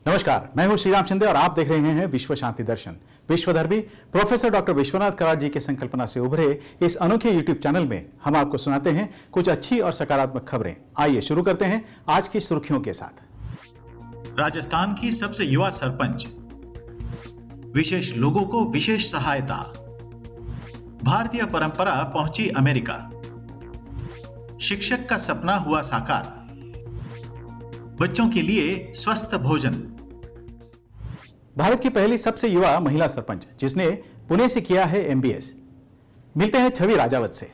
नमस्कार, मैं हूं श्रीराम शिंदे और आप देख रहे हैं विश्व शांति दर्शन। विश्वधर्मी प्रोफेसर डॉक्टर विश्वनाथ कराड़ जी की संकल्पना से उभरे इस अनोखे यूट्यूब चैनल में हम आपको सुनाते हैं कुछ अच्छी और सकारात्मक खबरें। आइए शुरू करते हैं आज की सुर्खियों के साथ। राजस्थान की सबसे युवा सरपंच, विशेष लोगों को विशेष सहायता, भारतीय परंपरा पहुंची अमेरिका, शिक्षक का सपना हुआ साकार, बच्चों के लिए स्वस्थ भोजन। भारत की पहली सबसे युवा महिला सरपंच जिसने पुणे से किया है एमबीएस। मिलते हैं छवि राजावत से।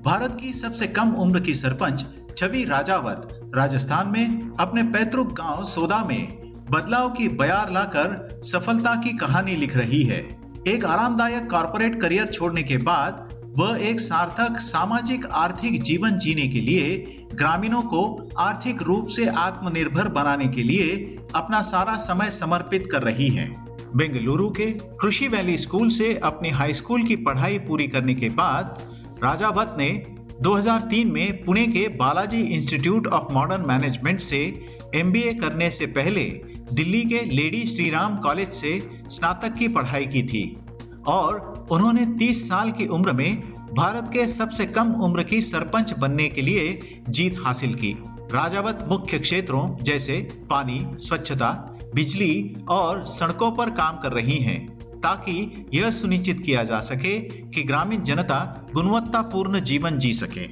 भारत की सबसे कम उम्र की सरपंच छवि राजावत राजस्थान में अपने पैतृक गांव सोदा में बदलाव की बयार लाकर सफलता की कहानी लिख रही है। एक आरामदायक कॉर्पोरेट करियर छोड़ने के बाद वह एक सार्थक सामाजिक आर्थिक जीवन जीने के लिए ग्रामीणों को आर्थिक रूप से आत्मनिर्भर बनाने के लिए अपना सारा समय समर्पित कर रही हैं। बेंगलुरु के कृषि वैली स्कूल से अपनी हाई स्कूल की पढ़ाई पूरी करने के बाद राजावत ने 2003 में पुणे के Balaji institute of modern management से एमबीए करने से पहले दिल्ली के लेडी श्रीराम कॉलेज से स्नातक की पढ़ाई की थी और उन्होंने 30 साल की उम्र में भारत के सबसे कम उम्र की सरपंच बनने के लिए जीत हासिल की। राजावत मुख्य क्षेत्रों जैसे पानी, स्वच्छता, बिजली और सड़कों पर काम कर रही हैं ताकि यह सुनिश्चित किया जा सके कि ग्रामीण जनता गुणवत्तापूर्ण जीवन जी सके।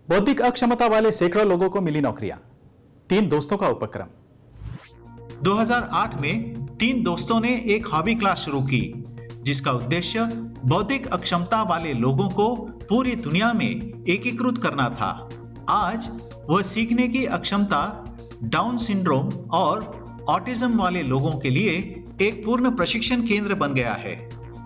बौद्धिक अक्षमता वाले सैकड़ों लोगों को मिली नौकरियां। 3 दोस्तों का उपक्रम। 2008 में 3 दोस्तों ने एक हॉबी क्लास शुरू की जिसका उद्देश्य बौद्धिक अक्षमता वाले लोगों को पूरी दुनिया में एकीकृत करना था। आज वह सीखने की अक्षमता, डाउन सिंड्रोम और ऑटिज्म वाले लोगों के लिए एक पूर्ण प्रशिक्षण केंद्र बन गया है।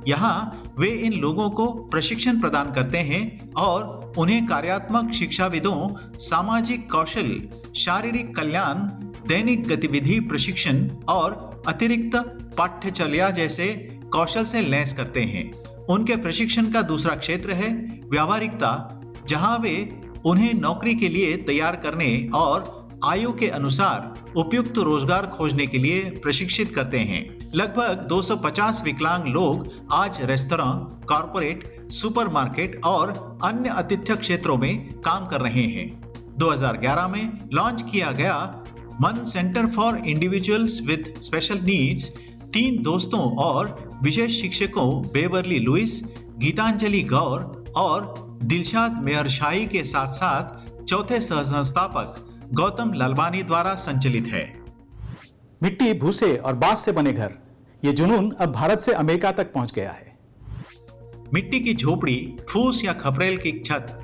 यहाँ वे इन लोगों को प्रशिक्षण प्रदान करते हैं और उन्हें कार्यात्मक शिक्षाविदों, सामाजिक कौशल, शारीरिक कल्याण, दैनिक गतिविधि प्रशिक्षण और अतिरिक्त पाठ्यचर्या जैसे कौशल से लैस करते हैं। उनके प्रशिक्षण का दूसरा क्षेत्र है व्यावहारिकता, जहां वे उन्हें नौकरी के लिए तैयार करने और आयु के अनुसार उपयुक्त रोजगार खोजने के लिए प्रशिक्षित करते हैं। लगभग 250 विकलांग लोग आज रेस्तरां, कॉरपोरेट, सुपरमार्केट और अन्य आतिथ्य क्षेत्रों में काम कर रहे हैं। 2011 में लॉन्च किया गया मन centre for individuals with special needs 3 दोस्तों और विशेष शिक्षकों बेवरली लुइस, गीतांजलि गौर और दिलशाद मेहरशाही के साथ साथ चौथे सह-संस्थापक गौतम लालवानी द्वारा संचालित है। मिट्टी, भूसे और बांस से बने घर, ये जुनून अब भारत से अमेरिका तक पहुंच गया है। मिट्टी की झोपड़ी, फूस या खपरेल की छत,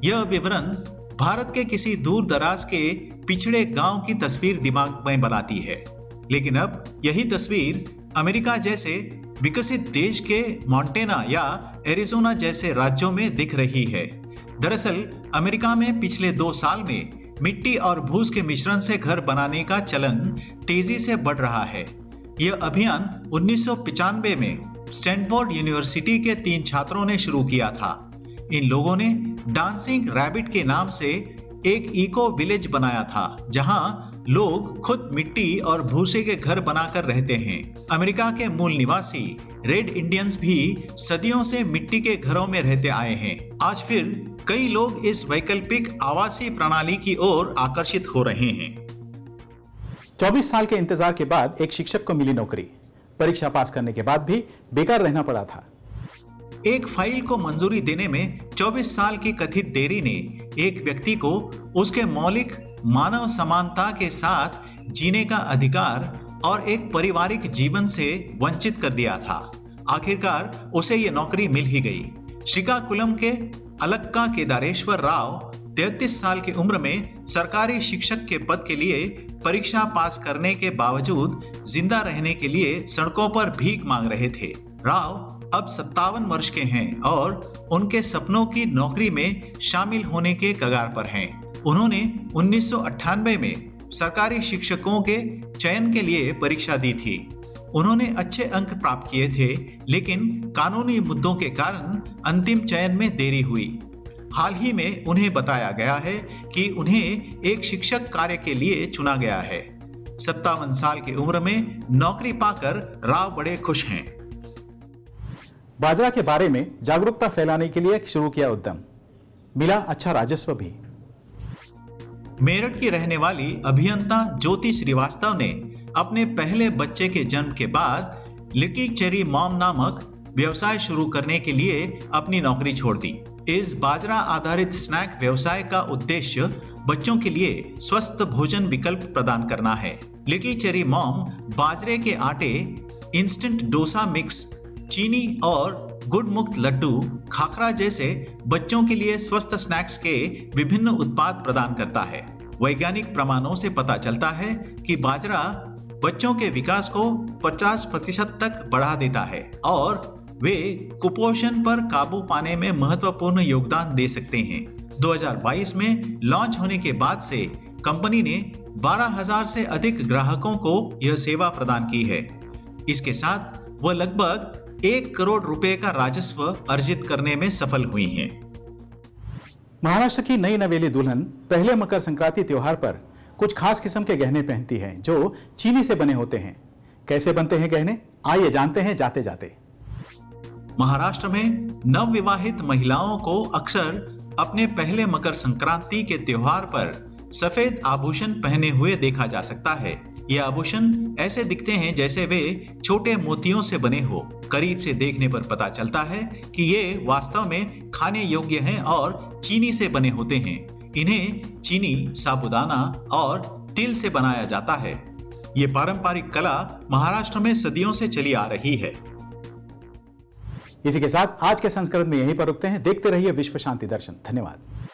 यह विवरण भारत के किसी दूर दराज के पिछड़े गांव की तस्वीर दिमाग में बनाती है, लेकिन अब यही तस्वीर अमेरिका जैसे विकसित देश के मोंटेना या एरिजोना जैसे राज्यों में दिख रही है। दरअसल अमेरिका में पिछले 2 साल में मिट्टी और भूस के मिश्रण से घर बनाने का चलन तेजी से बढ़ रहा है। यह अभियान 1995 में स्टैनफोर्ड यूनिवर्सिटी के 3 छात्रों ने शुरू किया था। इन लोगों ने डांसिंग रैबिट के नाम से एक इको विलेज बनाया था जहां लोग खुद मिट्टी और भूसे के घर बनाकर रहते हैं। अमेरिका के मूल निवासी रेड इंडियंस भी सदियों से मिट्टी के घरों में रहते आए हैं। आज फिर कई लोग इस वैकल्पिक आवासीय प्रणाली की ओर आकर्षित हो रहे हैं। 24 साल के इंतजार के बाद एक शिक्षक को मिली नौकरी। परीक्षा पास करने के बाद भी बेकार रहना पड़ा था। एक फाइल को मंजूरी देने में 24 साल की कथित देरी ने एक व्यक्ति को उसके मौलिक मानव समानता के साथ जीने का अधिकार और एक पारिवारिक जीवन से वंचित कर दिया था। आखिरकार उसे ये नौकरी मिल ही गई। श्रीकाकुलम के अलक्का केदारेश्वर राव 33 साल की उम्र में सरकारी शिक्षक के पद के लिए परीक्षा पास करने के बावजूद जिंदा रहने के लिए सड़कों पर भीख मांग रहे थे। राव अब 57 वर्ष के हैं और उनके सपनों की नौकरी में शामिल होने के कगार पर हैं। उन्होंने 1998 में सरकारी शिक्षकों के चयन के लिए परीक्षा दी थी। उन्होंने अच्छे अंक प्राप्त किए थे, लेकिन कानूनी मुद्दों के कारण अंतिम चयन में देरी हुई। हाल ही में उन्हें बताया गया है कि उन्हें एक शिक्षक कार्य के लिए चुना गया है। 57 साल की उम्र में नौकरी पाकर राव बड़े खुश हैं। बाजरा के बारे में जागरूकता फैलाने के लिए शुरू किया उद्यम, मिला अच्छा राजस्व भी। मेरठ की रहने वाली अभियंता ज्योति श्रीवास्तव ने अपने पहले बच्चे के जन्म के बाद लिटिल चेरी मॉम नामक व्यवसाय शुरू करने के लिए अपनी नौकरी छोड़ दी। इस बाजरा आधारित स्नैक व्यवसाय का उद्देश्य बच्चों के लिए स्वस्थ भोजन विकल्प प्रदान करना है। लिटिल चेरी मॉम बाजरे के आटे, इंस्टेंट डोसा मिक्स, चीनी और गुड़ मुक्त लड्डू, खाखरा जैसे बच्चों के लिए स्वस्थ स्नैक्स के विभिन्न उत्पाद प्रदान करता है। वैज्ञानिक प्रमाणों से पता चलता है कि बाजरा बच्चों के विकास को 50% तक बढ़ा देता है और वे कुपोषण पर काबू पाने में महत्वपूर्ण योगदान दे सकते हैं। 2022 में लॉन्च होने के बाद से कंपनी ने 12,000 से अधिक ग्राहकों को यह सेवा प्रदान की है। इसके साथ वह लगभग 1 करोड़ रुपए का राजस्व अर्जित करने में सफल हुई हैं। महाराष्ट्र की नई नवेली दुल्हन पहले मकर संक्रांति त्योहार पर कुछ खास किस्म के गहने पहनती है जो चीनी से बने होते हैं। कैसे बनते हैं गहने, आइए जानते हैं जाते जाते। महाराष्ट्र में नवविवाहित महिलाओं को अक्सर अपने पहले मकर संक्रांति के त्योहार पर सफेद आभूषण पहने हुए देखा जा सकता है। ये आभूषण ऐसे दिखते हैं जैसे वे छोटे मोतियों से बने हो। करीब से देखने पर पता चलता है कि ये वास्तव में खाने योग्य हैं और चीनी से बने होते हैं। इन्हें चीनी, साबूदाना और तिल से बनाया जाता है। ये पारंपरिक कला महाराष्ट्र में सदियों से चली आ रही है। इसी के साथ आज के संस्करण में यहीं पर रुकते हैं। देखते रहिए विश्व शांति दर्शन। धन्यवाद।